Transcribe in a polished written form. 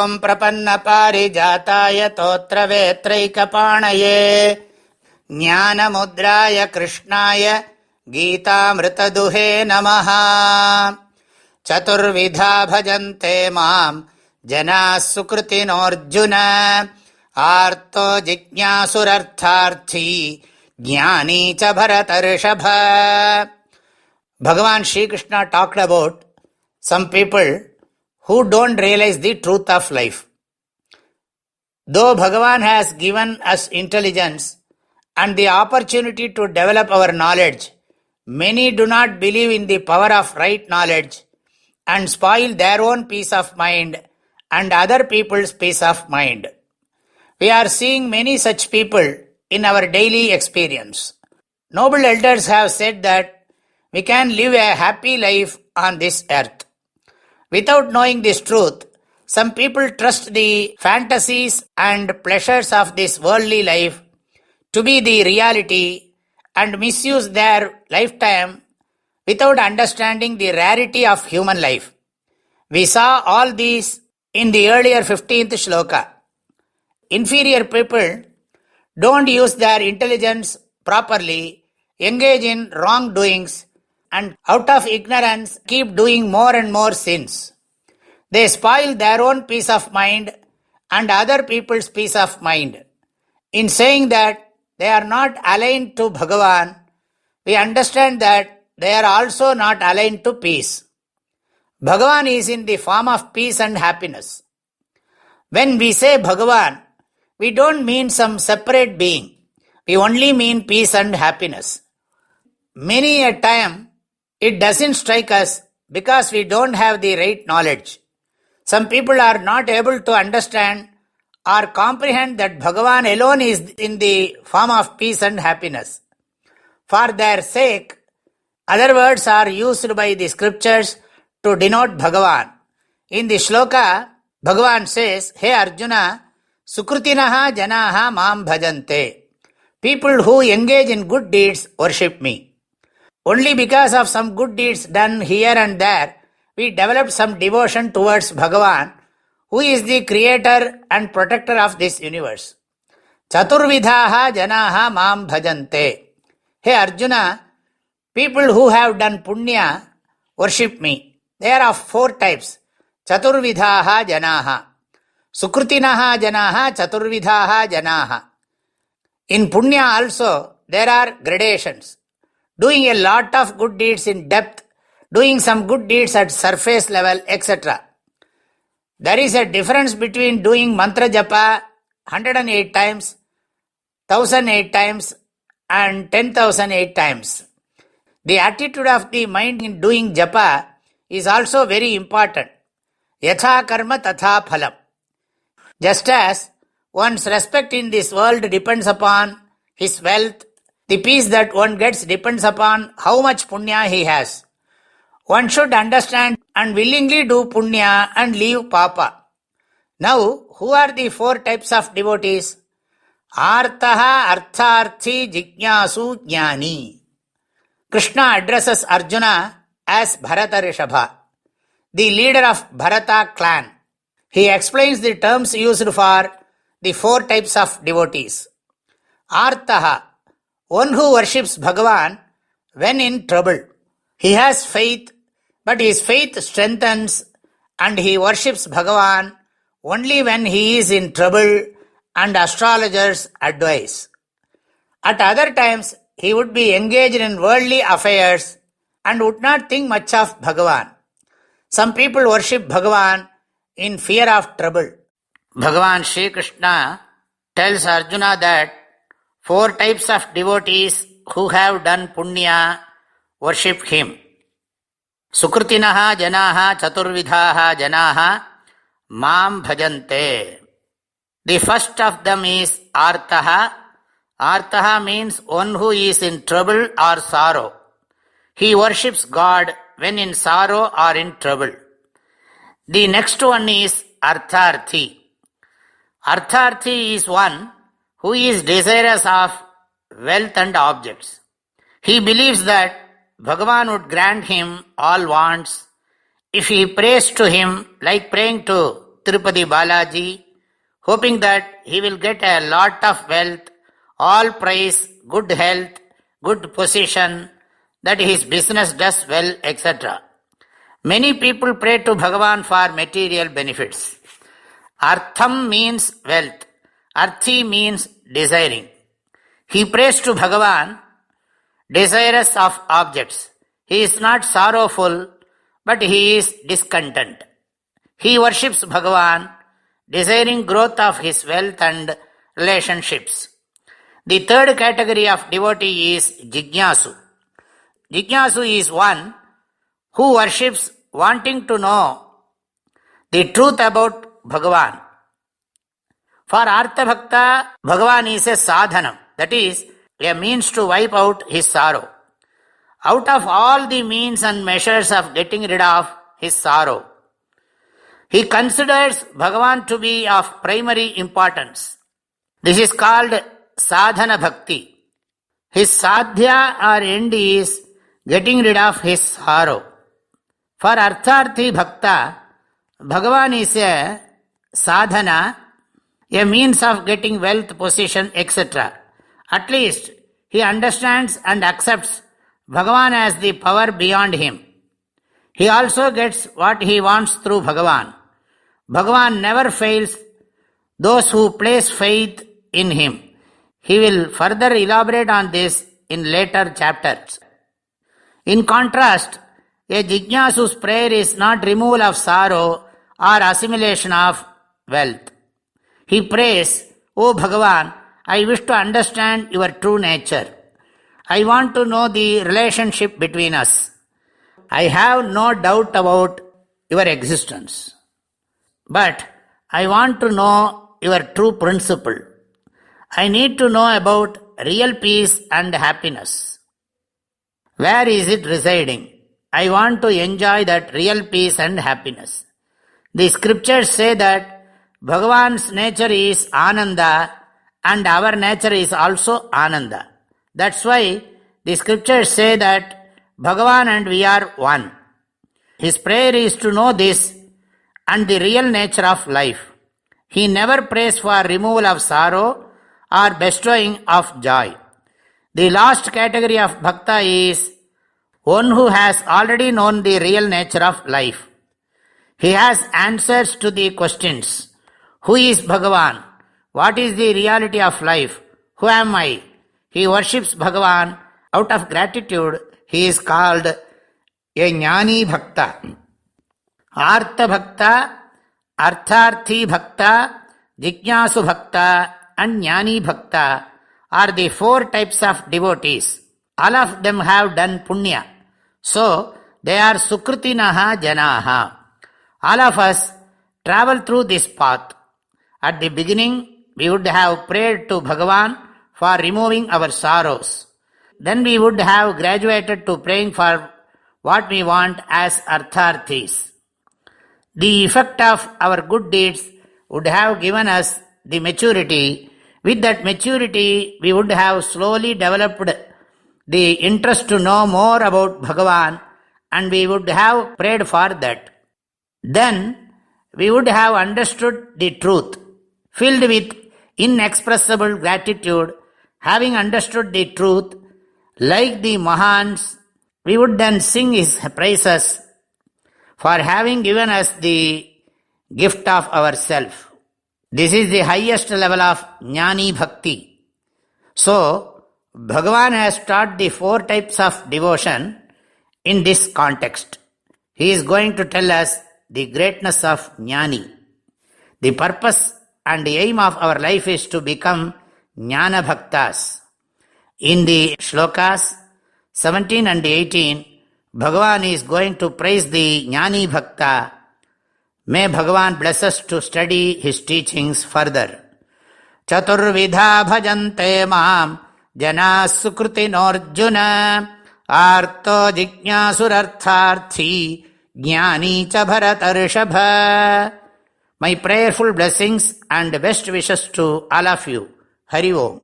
ஓம் பிரபன்ன பாரிஜாதாய தோத்ரவேத்ரைகபாணயே ஞானமுத்ராய கிருஷ்ணாய கீதாமிருததுஹே நமஹ. சதுர்விதா பஜந்தே மாம் ஜனாः சுக்ருதினோऽர்ஜுன ஆர்த்தோ ஜிக்ஞாசுரர்த்தார்த்தி ஞானீ ச பரதர்ஷப. Bhagavan Shri Krishna talked about some people who don't realize the truth of life. Though Bhagavan has given us intelligence and the opportunity to develop our knowledge, many do not believe in the power of right knowledge and spoil their own peace of mind and other people's peace of mind. We are seeing many such people in our daily experience. Noble elders have said that we can live a happy life on this earth. Without knowing this truth, some people trust the fantasies and pleasures of this worldly life to be the reality and misuse their lifetime without understanding the rarity of human life. We saw all these in the earlier 15th shloka. Inferior people don't use their intelligence properly, engage in wrongdoings, and out of ignorance keep doing more and more sins. They spoil their own peace of mind and other people's peace of mind. In saying that they are not aligned to Bhagavan, we understand that they are also not aligned to peace. Bhagavan is in the form of peace and happiness. When we say Bhagavan, we don't mean some separate being. We only mean peace and happiness. Many a time, it doesn't strike us because we don't have the right knowledge. Some people are not able to understand or comprehend that Bhagavan alone is in the form of peace and happiness. For their sake, other words are used by the scriptures to denote Bhagavan. In the shloka, Bhagavan says, Hey Arjuna, Sukrutinaha janaha mam bhajante. People who engage in good deeds worship me. Only because of some good deeds done here and there, we develop some devotion towards Bhagavan, who is the creator and protector of this universe. Chaturvidhaha janaha mam bhajante. Hey Arjuna, people who have done punya worship me. They are of four types. Chaturvidhaha janaha. Sukrutinaha janaha, chaturvidhaha janaha. In punya also, there are gradations. Doing a lot of good deeds in depth, doing some good deeds at surface level, etc. There is a difference between doing mantra japa 108 times, 1008 times and 10,008 times. The attitude of the mind in doing japa is also very important. Yatha karma tatha phalam. Just as one's respect in this world depends upon his wealth, the peace that one gets depends upon how much punya he has. One should understand and willingly do punya and leave papa. Now, who are the four types of devotees? Artaha, Artharthi, Jignasu, Jnani. Krishna addresses Arjuna as Bharata Rishabha, the leader of Bharata clan. He explains the terms used for the four types of devotees. Artaha, one who worships Bhagavan when in trouble. He has faith, but his faith strengthens and he worships Bhagavan only when he is in trouble and astrologers advise. At other times, he would be engaged in worldly affairs and would not think much of Bhagavan. Some people worship Bhagavan in fear of trouble. Bhagavan Shri Krishna tells Arjuna that four types of devotees who have done punya worship him. Sukrutinaha janaha chaturvidhaha janaha mam bhajante. The first of them is Artaha. Artaha means one who is in trouble or sorrow. He worships God when in sorrow or in trouble. The next one is Artharthi. Artharthi is one who is desirous of wealth and objects. He believes that Bhagavan would grant him all wants if he prays to him like praying to Tirupati Balaji, hoping that he will get a lot of wealth, all praise, good health, good position, that his business does well, etc. Many people pray to Bhagavan for material benefits. Artham means wealth. Arthi means desiring. He prays to Bhagavan, desirous of objects. He is not sorrowful, but he is discontent. He worships Bhagavan, desiring growth of his wealth and relationships. The third category of devotee is Jignasu. Jignasu is one who worships wanting to know the truth about Bhagavan. For Artha Bhakta, Bhagavan is a sadhanam, that is, a means to wipe out his sorrow. Out of all the means and measures of getting rid of his sorrow, he considers Bhagavan to be of primary importance. This is called sadhana bhakti. His sadhya or end is getting rid of his sorrow. For Artharthi Bhakta, Bhagavan is a sadhana, a means of getting wealth, position, etc. At least he understands and accepts Bhagavan as the power beyond him. He also gets what he wants through Bhagavan. Bhagavan never fails those who place faith in him. He will further elaborate on this in later chapters. In contrast, a Jignyasu's prayer is not removal of sorrow or assimilation of wealth. He prays, O Bhagavan, I wish to understand your true nature. I want to know the relationship between us. I have no doubt about your existence. But I want to know your true principle. I need to know about real peace and happiness. Where is it residing? I want to enjoy that real peace and happiness. The scriptures say that Bhagavan's nature is Ananda and our nature is also Ananda. That's why the scriptures say that Bhagavan and we are one. His prayer is to know this and the real nature of life. He never prays for removal of sorrow or bestowing of joy. The last category of bhakta is one who has already known the real nature of life. He has answers to the questions. Who is Bhagavan? What is the reality of life? Who am I? He worships Bhagavan out of gratitude. He is called a Jnani Bhakta. Artha Bhakta, Artharthi Bhakta, Jignasu Bhakta and Jnani Bhakta are the four types of devotees. All of them have done punya. So, they are Sukritinaha Janaha. All of us travel through this path. At the beginning, we would have prayed to Bhagavan for removing our sorrows. Then we would have graduated to praying for what we want as Artharthis. The effect of our good deeds would have given us the maturity. With that maturity, we would have slowly developed the interest to know more about Bhagavan and we would have prayed for that. Then we would have understood the truth. Filled with inexpressible gratitude, having understood the truth, like the Mahans, we would then sing his praises for having given us the gift of ourself. This is the highest level of Jnani Bhakti. So, Bhagavan has taught the four types of devotion in this context. He is going to tell us the greatness of Jnani. The purpose and the aim of our life is to become Jnana Bhaktas. In the shlokas 17 and 18, Bhagavan is going to praise the Jnani Bhakta. May Bhagavan bless us to study his teachings further. Chaturvidha bhajante mam jana sukritinarjuna arto jignasurartharthi jnani cha bharatarshapha. My prayerful blessings and best wishes to all of you. Hari Om.